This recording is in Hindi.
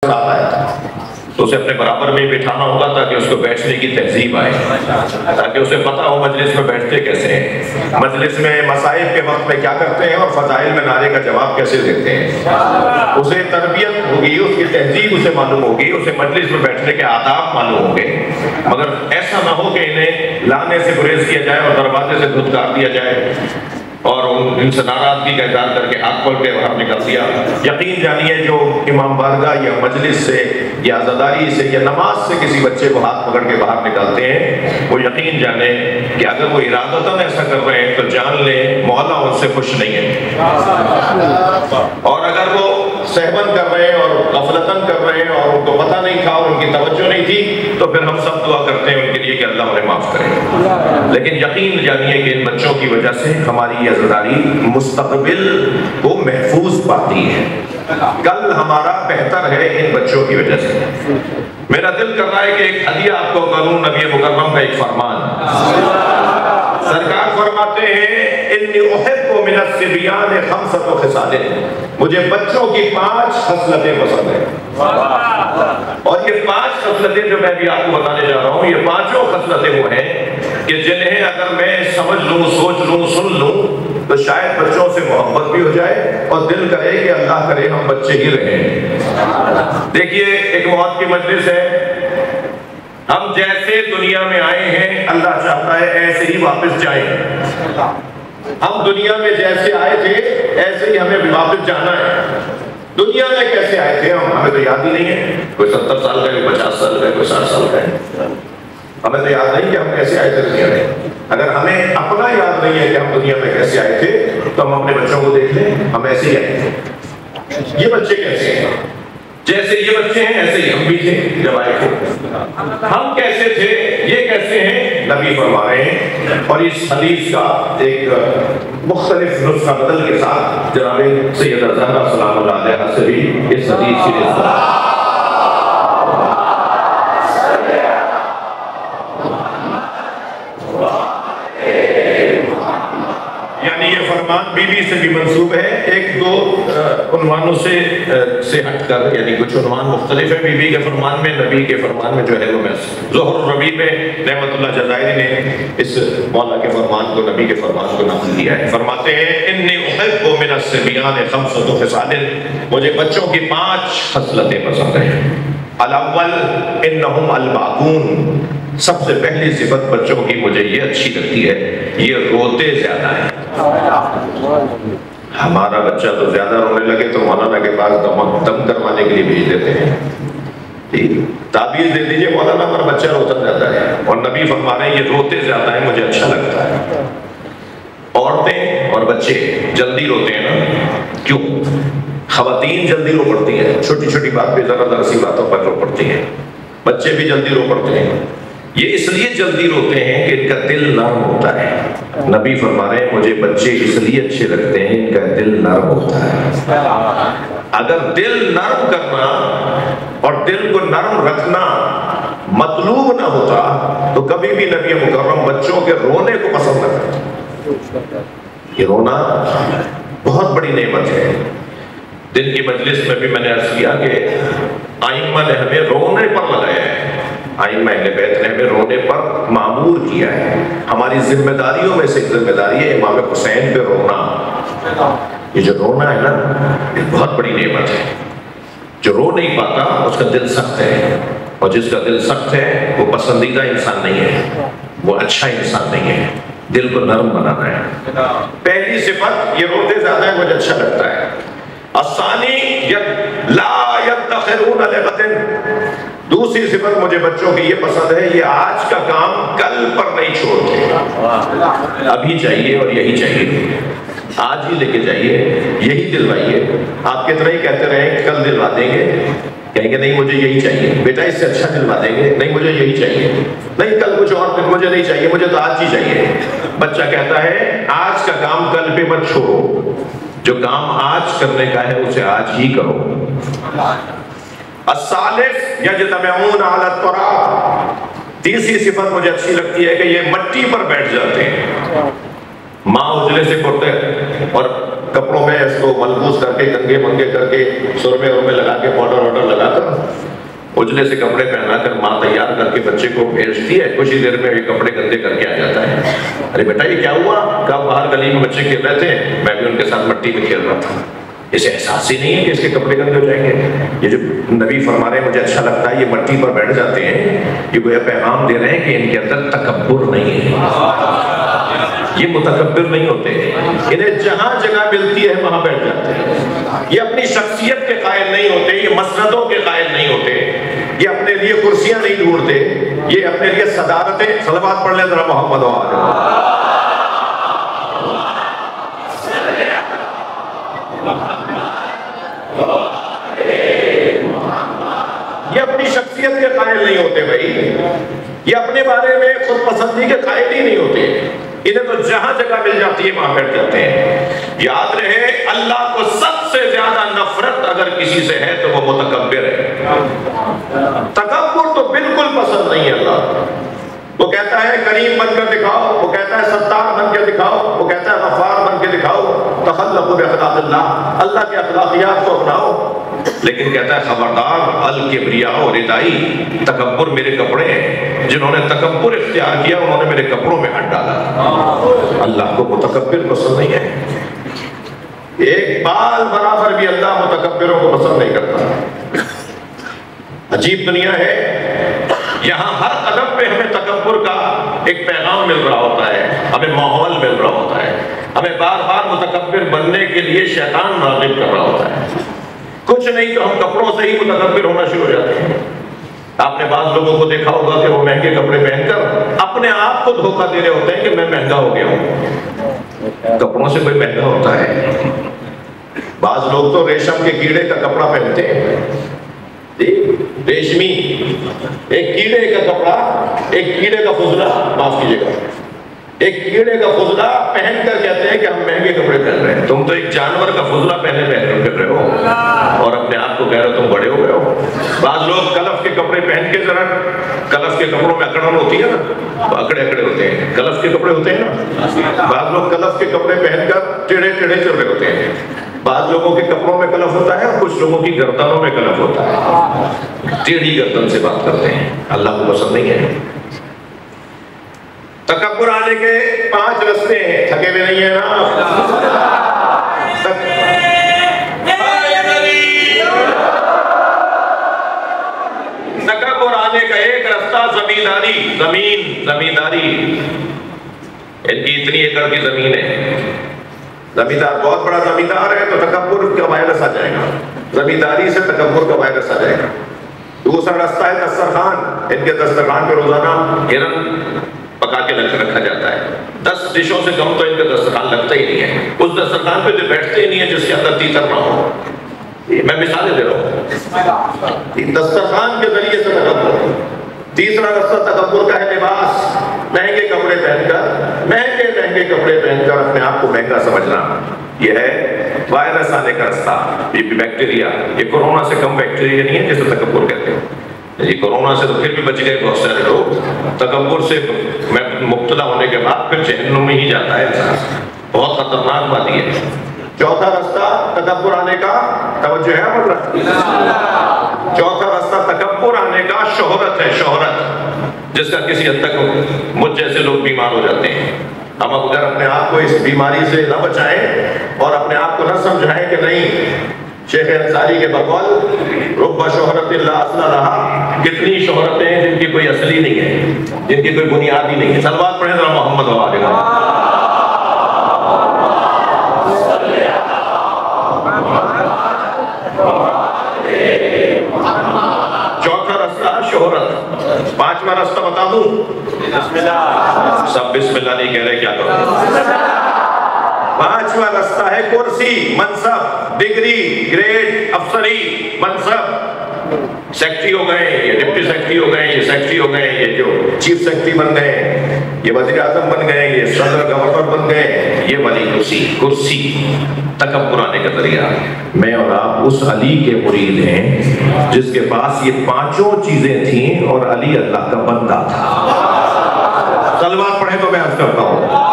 साथ आया था, तो उसे अपने बराबर में बिठाना होगा ताकि उसको बैठने की तहजीब आए, ताकि उसे पता हो मजलिस में बैठते कैसे हैं, मजलिस में मसाइब के वक्त में क्या करते हैं और फजाइल में नारे का जवाब कैसे देते हैं। उसे तरबियत होगी, उसकी तहजीब उसे मालूम होगी, उसे मजलिस में बैठने के आदाब मालूम होंगे। मगर ऐसा ना हो कि इन्हें लाने से गुरेज किया जाए और दरवाजे से धुतकार दिया जाए और इनसे नाराजगी का इज़हार करके आग खोल के बाहर निकल दिया। यकीन जानिए जो इमाम बारगाह या मजलिस से या आज़ादारी से या नमाज से किसी बच्चे को हाथ पकड़ के बाहर निकालते हैं, वो यकीन जाने कि अगर वो इरादतन ऐसा कर रहे हैं तो जान ले मौला उनसे खुश नहीं है। और अगर वो सहबन कर रहे हैं और गफलतन कर रहे हैं और उनको पता नहीं था और उनकी तवज्जो नहीं थी, तो फिर हम सब दुआ करते हैं उनके लिए कि अल्लाह उन्हें माफ करे। लेकिन यकीन जानिए कि इन बच्चों की वजह से हमारी आज़ादारी मुस्तक़बिल को महफूज पाती है। कल हमारा बेहतर है इन बच्चों की वजह से। मेरा दिल कर रहा है कि एक हदिया आपको करूं, नबी मुकर्रम का एक फरमान। सरकार फरमाते हैं इन्नी उहिब्बु मिनस सिबियान खम्सतु खिसालिन, मुझे बच्चों की 5 खसलतें पसंद है। और ये 5 खसलतें जो मैं भी आपको बताने जा रहा हूँ, ये 5 खसलतें वो हैं कि जिन्हें अगर मैं समझ लूँ, सोच लूँ, सुन लूँ तो शायद बच्चों से मोहब्बत भी हो जाए और दिल करे कि अल्लाह करे हम बच्चे ही रहें। देखिए एक मौत की मजलिस है, हम जैसे दुनिया में आए हैं अल्लाह चाहता है ऐसे ही वापस जाएं। हम दुनिया में जैसे आए थे ऐसे ही हमें वापस जाना है। दुनिया में कैसे आए थे हम, हमें तो याद ही नहीं है। कोई 70 साल का, कोई 50 साल का, कोई 60 साल का है, हमें तो याद नहीं कि हम कैसे आए थे दुनिया में। अगर हमें अपना याद नहीं है कि हम दुनिया में कैसे आए थे, तो हम अपने बच्चों को देख लें, हम ऐसे ही आए थे। ये बच्चे कैसे हैं? जैसे ये बच्चे हैं ऐसे ही हम भी थे जब आए थे। हम कैसे थे, ये कैसे हैं, नबी फरमा रहे हैं। और इस हदीस का एक मुख्तलिफ नुस्खा बदल के साथ जनाब सैयदा ज़हरा सलामुल्लाह अलैहा से भी इस हदीस की बीवी से भी मंसूब है। एक दो उन्वानों से हटकर, यानी कुछ उन्वान मुख्तलिफ है बीवी के फरमान में, नबी के फरमान में जो है वो मैं ज़ुहर रबी में रहमतुल्लाह जज़ायरी ने इस मौला के फरमान को, नबी के फरमान को नक़ल किया है। फरमाते हैं इन्नी उहिब्बु मिनस सिबियान खम्सतु खिसालिन, मुझे बच्चों की 5 खसलतें पसंद हैं। अल-अव्वल इन्नहुम अल-बाकून, सबसे पहली सिफत बच्चों की मुझे ये अच्छी लगती है, ये रोते ज्यादा है। हमारा बच्चा तो ज्यादा रोने लगे तो मौलाना के पास दम करवाने के लिए भेज देते हैं। ठीक, ताबीज दे दीजिए मौलाना, हमारा बच्चा रोता जाता है। और नबी फरमा रहे हैं ये रोते ज्यादा है, मुझे अच्छा लगता है। औरतें और बच्चे जल्दी रोते हैं ना, क्यों? खवातीन जल्दी रो पड़ती हैं, छोटी छोटी बात पे, जरा सी बातों पर रो पड़ती हैं। बच्चे भी जल्दी रो पड़ते हैं। ये इसलिए जल्दी रोते हैं कि इनका दिल नर्म होता है। नबी फरमा रहे हैं मुझे बच्चे इसलिए अच्छे लगते हैं, इनका दिल नर्म होता है। अगर दिल नर्म करना और दिल को नर्म रखना मतलूब ना होता तो कभी भी नबी मुकर्रम बच्चों के रोने को पसंद न करते। ये रोना बहुत बड़ी नेमत है। दिन की मजलिस में भी मैंने अर्ज किया कि आइम्मा ने हमें रोने पर लगाया है, आइम्मा अहले बैत ने हमें रोने पर मामूर किया है। हमारी जिम्मेदारियों में से एक जिम्मेदारी है इमाम हुसैन पे रोना। ये जो रोना है ना, ये बहुत बड़ी नेमत है। जो रो नहीं पाता उसका दिल सख्त है, और जिसका दिल सख्त है वो पसंदीदा इंसान नहीं है, वो अच्छा इंसान नहीं है। दिल को नरम बनाना है। पहली सिफत ये रोते ज्यादा है, मुझे अच्छा लगता है। दूसरी सिफत मुझे बच्चों की ये पसंद है, ये आज का काम कल पर नहीं छोड़ते। अभी चाहिए और यही चाहिए, आज ही लेके जाइए, यही दिलवाइए। आप कितना ही कहते रहे कल दिलवा देंगे, कहेंगे नहीं मुझे यही चाहिए। बेटा इससे अच्छा दिलवा देंगे, नहीं मुझे यही चाहिए, नहीं कल कुछ और, मुझे नहीं चाहिए, मुझे तो आज ही चाहिए। बच्चा कहता है आज का काम कल पे मत छोड़ो, जो काम आज करने का है उसे आज ही करो। तीसरी सिफत मुझे अच्छी लगती है कि ये मट्टी पर बैठ जाते हैं। माँ उजले से कुर्ते और कपड़ों में इसको मलबूस करके, कंगे मंगे करके, सुरमे उर्मे लगा के, पाउडर वाउडर लगाकर उजले से कपड़े पहनाकर माँ तैयार करके बच्चे को भेजती है, कुछ ही देर में ये कपड़े गंदे करके आ जाता है। अरे बेटा ये क्या हुआ? कब बाहर गली में बच्चे खेल रहे थे, मैं भी उनके साथ मिट्टी में खेल रहा था। इसे एहसास ही नहीं है कि इसके कपड़े गंदे हो जाएंगे। ये जो नबी फरमा रहे हैं मुझे अच्छा लगता है, ये मिट्टी पर बैठ जाते हैं, ये गोया पैगाम दे रहे हैं कि इनके अंदर तकब्बुर नहीं है, ये मुतकब्बिर नहीं होते, इन्हें जहां जगह मिलती है वहां बैठ जाते हैं। ये अपनी शख्सियत के कायल नहीं होते, ये मसनदों के कायल नहीं होते, ये अपने लिए कुर्सियां नहीं ढूंढते, ये अपने लिए सदारतें। सलवात पढ़ ले जरा मोहम्मद। ये अपनी शख्सियत के कायल नहीं होते भाई, ये अपने बारे में खुद पसंदी के कायल ही नहीं होते, इन्हें तो जहां जगह मिल जाती है वहां बैठ जाते हैं। याद रहे अल्लाह को सबसे ज्यादा नफरत अगर किसी से है तो वो मुतकब्बिर है। तकब्बुर तो बिल्कुल पसंद नहीं है अल्लाह। वो कहता है करीम बनकर दिखाओ, वो कहता है सत्तार बन के दिखाओ, वो कहता है गफ्फार बन के दिखाओ, तखल्लक़ू बिअख़लाक़िल्लाह, अल्लाह के अखलाकियात को अपनाओ। लेकिन कहता है खबरदार, अल किब्रिया और रिदाई, तकब्बुर मेरे कपड़े हैं, जिन्होंने तकब्बुर इख्तियार किया उन्होंने मेरे कपड़ों में हाथ डाला। अल्लाह को मुतकब्बिर पसंद नहीं है। एक बाल बराबर भी अल्लाह मुतकब्बिरों को पसंद नहीं करता। अजीब दुनिया है, यहाँ हर कदम पे हमें तकब्बुर का एक पैगाम मिल रहा होता है, हमें माहौल मिल रहा होता है, हमें बार बार मुतकब्बिर बनने के लिए शैतान राग़िब कर रहा होता है। कुछ नहीं तो हम कपड़ों से ही मुतकब्बिर होना शुरू हो जाते हैं। आपने बाज़ लोगों को देखा होगा कि वो महंगे कपड़े पहनकर अपने आप को धोखा दे रहे होते हैं कि मैं महंगा हो गया हूँ। कपड़ों से कोई महंगा होता है? बाज़ लोग तो रेशम के कीड़े का कपड़ा पहनते हैं, रेशमी, एक कीड़े का कपड़ा, एक कीड़े का फुजला, माफ कीजिएगा, एक कीड़े का फुजला पहनकर कहते हैं कि हम महंगे कपड़े पहन रहे हैं। तुम तो एक जानवर का फुजला पहन कर रहे हो और अपने आप को कह रहे हो तुम बड़े हो गए हो। बाज़ लोग कलफ के कपड़े पहन के, जरा कलफ के कपड़ों में अकड़न होती है ना, अकड़े अकड़े होते हैं, कलफ के कपड़े होते हैं ना। बाज़ लोग कलफ के कपड़े पहनकर टेढ़े टेढ़े चल रहे होते हैं। बाज़ लोगों के कपड़ों में कलफ होता है और कुछ लोगों की गर्दनों में कलफ होता है, टेढ़ी गर्दन से बात करते हैं। अल्लाह को पसंद नहीं है। तकब्बुर आने के 5 रास्ते हैं, थके हुए नहीं है ना? तकब्बुर आने का एक रास्ता जमींदारी, जमींदारी। इनकी इतनी एकड़ की जमीन है, जमींदार बहुत बड़ा जमींदार है तो तकब्बुर का वायरस आ जाएगा, जमींदारी से तकब्बुर का वायरस आ जाएगा। दूसरा रास्ता है दस्तरखान, इनके दस्तरखान पे रोजाना हिरन पका के रखा जाता है। 10 डिशों से कम तो इनका दस्तरखान लगता ही नहीं है। उस दस्तरखान पे जो बैठते ही नहीं है जिसके अंदर तीतर ना हो। मैं मिसालें दे रहा हूँ। दस्तरखान के जरिए से तकब्बुर। तीसरा रास्ता तकब्बुर का है लिबास, महंगे कपड़े पहनकर अपने आप को महंगा समझना। यह है वायरस आने का रास्ता। ये बैक्टीरिया, ये कोरोना से कम बैक्टीरिया नहीं है जिसे तकब्बुर कहते हैं। ये कोरोना से तो फिर भी बच गए बहुत सारे लोग, तकब्बुर से मुब्तला होने के बाद फिर जहन्नुम में ही जाता है इंसान। बहुत खतरनाक बात है। चौथा रास्ता तकब्बुर आने का, तवज्जो है बोल रहा, चौथा रास्ता तकब्बुर आने का शोहरत है, शोहरत, जिसका किसी हद तक मुझ जैसे लोग बीमार हो जाते हैं। हम अगर अपने आप को इस बीमारी से न बचाएं और अपने आप को न समझाएं कि नहीं, शेख अंसारी के बकौल रुब्बा शोहरत ला असला रहा, कितनी शोहरतें हैं जिनकी कोई असली नहीं है, जिनकी कोई बुनियाद ही नहीं है। सलवात पढ़े जरा मोहम्मद वाले। चौथा रास्ता शोहरत। 5वां रास्ता बता दूं? सब बिस्मिल्लाह नहीं कह रहे, क्या करूं? 5वां रास्ता है कुर्सी, मनसब, डिग्री, ग्रेड, अफसरी, मनसब। सेक्रेटरी हो गए, ये डिप्टी सेक्रेटरी हो गए, ये सेक्रेटरी हो गए, ये जो चीफ सेक्रेटरी बन गए, ये वज़ीर आज़म बन गए, ये सदर गवर्नर बन गए, ये वाली कुर्सी तकब्बुर आने का जरिया। मैं और आप उस अली के मुरीद हैं जिसके पास ये 5 चीजें थीं और अली अल्लाह का बंदा था। सलवात पढ़े तो मैं अर्ज करता हूँ।